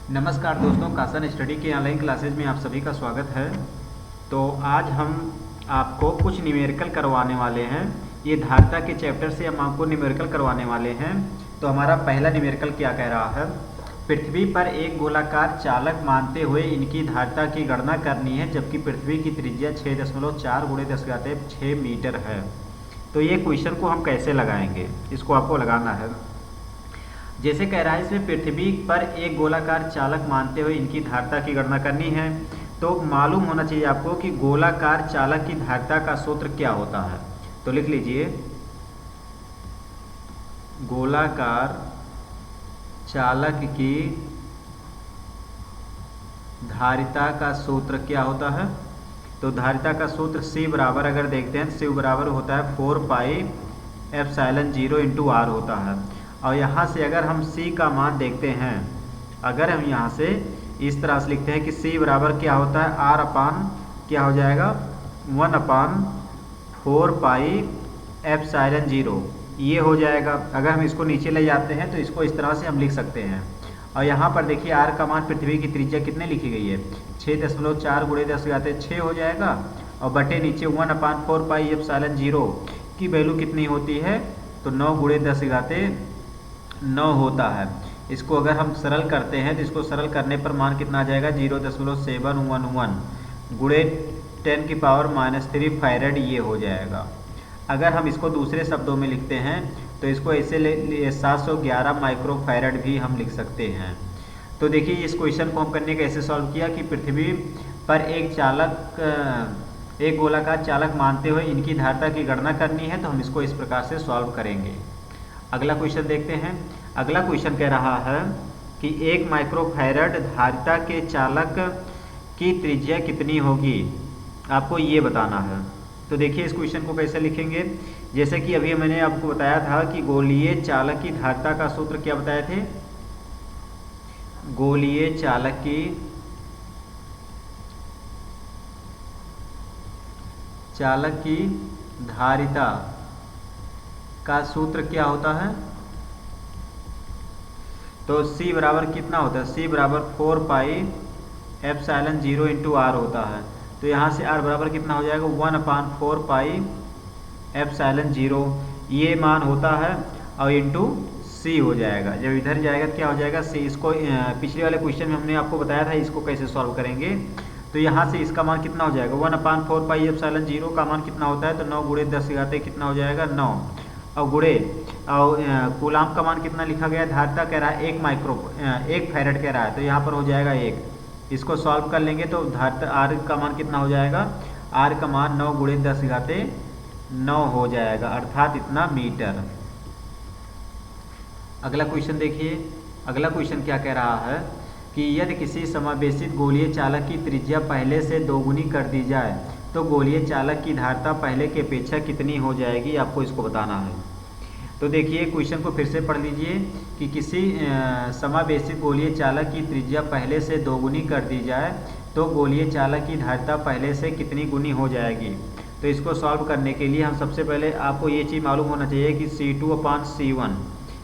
नमस्कार दोस्तों, कासन स्टडी के ऑनलाइन क्लासेज में आप सभी का स्वागत है। तो आज हम आपको कुछ न्यूमेरिकल करवाने वाले हैं। ये धारिता के चैप्टर से हम आपको न्यूमेरिकल करवाने वाले हैं। तो हमारा पहला न्यूमेरिकल क्या कह रहा है, पृथ्वी पर एक गोलाकार चालक मानते हुए इनकी धारिता की गणना करनी है, जबकि पृथ्वी की त्रिज्या 6.4 × 10⁻6 मीटर है। तो ये क्वेश्चन को हम कैसे लगाएंगे, इसको आपको लगाना है। जैसे कह रहा है इसमें पृथ्वी पर एक गोलाकार चालक मानते हुए इनकी धारिता की गणना करनी है। तो मालूम होना चाहिए आपको कि गोलाकार चालक की धारिता का सूत्र क्या होता है। तो लिख लीजिए, गोलाकार चालक की धारिता का सूत्र क्या होता है। तो धारिता का सूत्र C बराबर अगर देखते हैं, C बराबर होता है 4πε0 × r होता है। और यहाँ से अगर हम C का मान देखते हैं, अगर हम यहाँ से इस तरह से लिखते हैं कि C बराबर क्या होता है, R अपान क्या हो जाएगा 1/4πε0 ये हो जाएगा। अगर हम इसको नीचे ले जाते हैं तो इसको इस तरह से हम लिख सकते हैं। और यहाँ पर देखिए R का मान पृथ्वी की त्रिज्या कितने लिखी गई है, 6.4 × 10⁻6 हो जाएगा। और बटे नीचे 1/4πε0 की वैल्यू कितनी होती है, तो 9 × 10⁻9 होता है। इसको अगर हम सरल करते हैं तो इसको सरल करने पर मान कितना आ जाएगा, 0.711 × 10⁻³ फैरड ये हो जाएगा। अगर हम इसको दूसरे शब्दों में लिखते हैं तो इसको ऐसे 711 माइक्रोफैरड भी हम लिख सकते हैं। तो देखिए इस क्वेश्चन को हम करने का ऐसे सॉल्व किया कि पृथ्वी पर एक गोलाकार चालक मानते हुए इनकी धारिता की गणना करनी है। तो हम इसको इस प्रकार से सॉल्व करेंगे। अगला क्वेश्चन देखते हैं। अगला क्वेश्चन कह रहा है कि 1 माइक्रोफैरड धारिता के चालक की त्रिज्या कितनी होगी, आपको ये बताना है। तो देखिए इस क्वेश्चन को कैसे लिखेंगे, जैसे कि अभी मैंने आपको बताया था कि गोलीय चालक की धारिता का सूत्र क्या बताए थे, गोलीय चालक की धारिता का सूत्र क्या होता है। तो C बराबर कितना होता है, C बराबर 4πε0 × r होता है। तो यहाँ से r बराबर कितना हो जाएगा, 1/4πε0 ये मान होता है और इंटू C हो जाएगा। जब इधर जाएगा तो क्या हो जाएगा C। इसको पिछले वाले क्वेश्चन में हमने आपको बताया था इसको कैसे सॉल्व करेंगे। तो यहाँ से इसका मान कितना हो जाएगा, 1/4πε0 का मान कितना होता है, तो 9 × 10⁻³ कितना हो जाएगा 9। और गुणे और कूलाम का मान कितना लिखा गया है, धारिता कह रहा है 1 फैरड कह रहा है, तो यहाँ पर हो जाएगा 1। इसको सॉल्व कर लेंगे तो धारिता R का मान कितना हो जाएगा, R का मान 9 × 10⁻9 हो जाएगा, अर्थात इतना मीटर। अगला क्वेश्चन देखिए। अगला क्वेश्चन क्या कह रहा है कि यदि किसी समावेशित गोलीय चालक की त्रिज्या पहले से दोगुनी कर दी जाए तो गोलीय चालक की धारिता पहले की अपेक्षा कितनी हो जाएगी, आपको इसको बताना है। तो देखिए क्वेश्चन को फिर से पढ़ लीजिए कि किसी समावेशित गोलीय चालक की त्रिज्या पहले से दोगुनी कर दी जाए तो गोलीय चालक की धारिता पहले से कितनी गुनी हो जाएगी। तो इसको सॉल्व करने के लिए हम सबसे पहले आपको ये चीज़ मालूम होना चाहिए कि C2/C1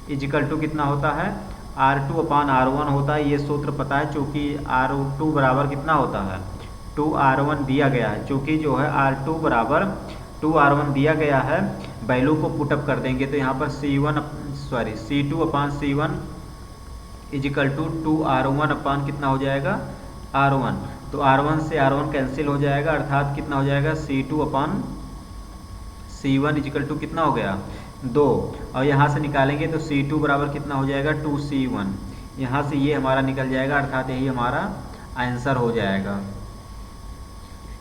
= कितना होता है, R2/R1 होता है। ये सूत्र पता है, चूँकि R2 बराबर कितना होता है 2R1 दिया गया है। चूँकि जो है R2 बराबर 2R1 दिया गया है, वैल्यू को पुटअप कर देंगे तो यहाँ पर C2/C1 = 2R1 कितना हो जाएगा R1। तो R1 से R1 कैंसिल हो जाएगा, अर्थात कितना हो जाएगा C2/C1 = कितना हो गया 2। और यहाँ से निकालेंगे तो C2 बराबर कितना हो जाएगा 2C1। यहाँ से ये हमारा निकल जाएगा, अर्थात यही हमारा आंसर हो जाएगा।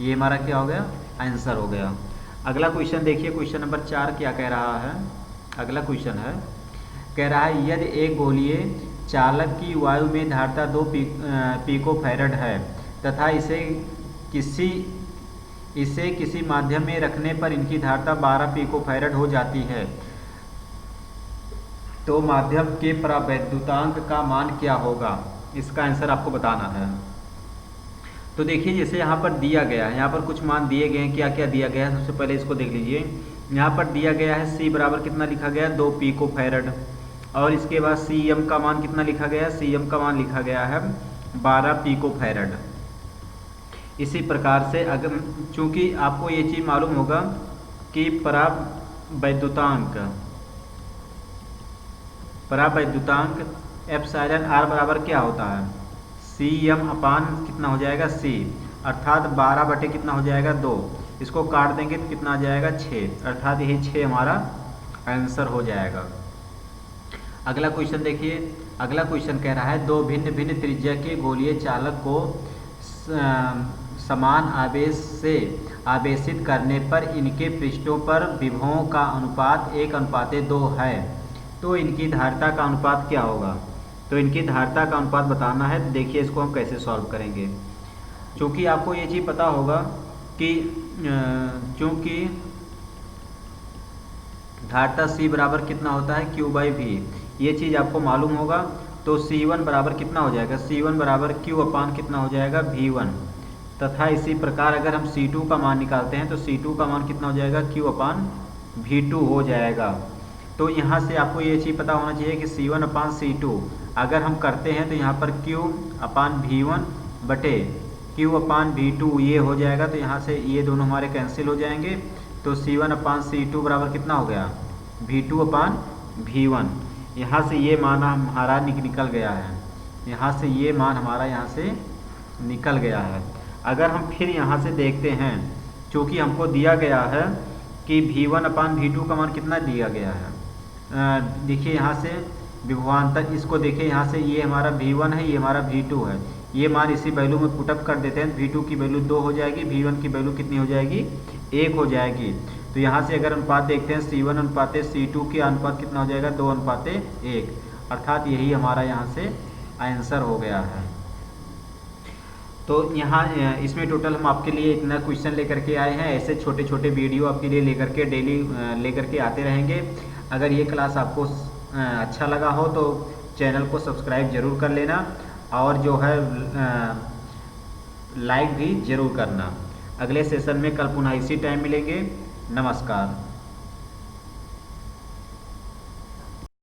ये हमारा क्या हो गया, आंसर हो गया। अगला क्वेश्चन देखिए, क्वेश्चन नंबर 4 क्या कह रहा है। अगला क्वेश्चन है, कह रहा है यदि एक गोलीय चालक की वायु में धारिता 2 पिकोफैरड है तथा इसे किसी माध्यम में रखने पर इनकी धारिता 12 पिकोफैरड हो जाती है, तो माध्यम के परावैद्युतांक का मान क्या होगा, इसका आंसर आपको बताना है। तो देखिए जैसे यहाँ पर दिया गया है, यहाँ पर कुछ मान दिए गए हैं, क्या क्या दिया गया है सबसे पहले इसको देख लीजिए। यहाँ पर दिया गया है C बराबर कितना लिखा गया है 2 पिकोफैरड। और इसके बाद सी एम का मान कितना लिखा गया है, सी एम का मान लिखा गया है 12 पिकोफैरड। इसी प्रकार से अगर चूँकि आपको ये चीज़ मालूम होगा कि परावैद्युतांक एप्सिलॉन आर बराबर क्या होता है, CM अपान कितना हो जाएगा C, अर्थात 12 बटे कितना हो जाएगा 2, इसको काट देंगे तो कितना आ जाएगा 6, अर्थात यही 6 हमारा आंसर हो जाएगा। अगला क्वेश्चन देखिए, अगला क्वेश्चन कह रहा है दो भिन्न भिन्न त्रिज्या के गोलीय चालक को समान आवेश से आवेशित करने पर इनके पृष्ठों पर विभवों का अनुपात 1:2 है, तो इनकी धारिता का अनुपात क्या होगा। तो इनकी धारिता का अनुपात बताना है, तो देखिए इसको हम कैसे सॉल्व करेंगे। चूँकि आपको ये चीज़ पता होगा कि चूँकि धारिता C बराबर कितना होता है Q/V, ये चीज़ आपको मालूम होगा, तो C1 बराबर कितना हो जाएगा, C1 बराबर Q अपान कितना हो जाएगा V1, तथा इसी प्रकार अगर हम C2 का मान निकालते हैं तो C2 का मान कितना हो जाएगा Q अपान V2 हो जाएगा। तो यहाँ से आपको ये चीज़ पता होना चाहिए कि C1 अपान C2 अगर हम करते हैं तो यहाँ पर Q अपान V1 बटे Q अपान V2 ये हो जाएगा, तो यहाँ से ये दोनों हमारे कैंसिल हो जाएंगे, तो C1 अपान C2 बराबर कितना हो गया V2 अपान V1। यहाँ से ये मान हमारा निकल गया है, यहाँ से ये मान हमारा यहाँ से निकल गया है। अगर हम फिर यहाँ से देखते हैं, चूँकि हमको दिया गया है कि V1 अपान V2 का मान कितना दिया गया है, देखिए यहाँ से विभवांतर, इसको देखिए यहाँ से ये हमारा V1 है, ये हमारा V2 है, ये मान इसी वैल्यू में पुटअप कर देते हैं, V2 की वैल्यू 2 हो जाएगी, V1 की वैल्यू कितनी हो जाएगी 1 हो जाएगी। तो यहाँ से अगर अनुपात देखते हैं C1 अनुपात C2 की अनुपात कितना हो जाएगा 2:1, अर्थात यही हमारा यहाँ से आंसर हो गया है। तो यहाँ इसमें टोटल हम आपके लिए इतना क्वेश्चन लेकर के आए हैं। ऐसे छोटे छोटे वीडियो आपके लिए लेकर के डेली लेकर के आते रहेंगे। अगर ये क्लास आपको अच्छा लगा हो तो चैनल को सब्सक्राइब जरूर कर लेना, और जो है लाइक भी ज़रूर करना। अगले सेशन में कल पुनः इसी टाइम मिलेंगे। नमस्कार।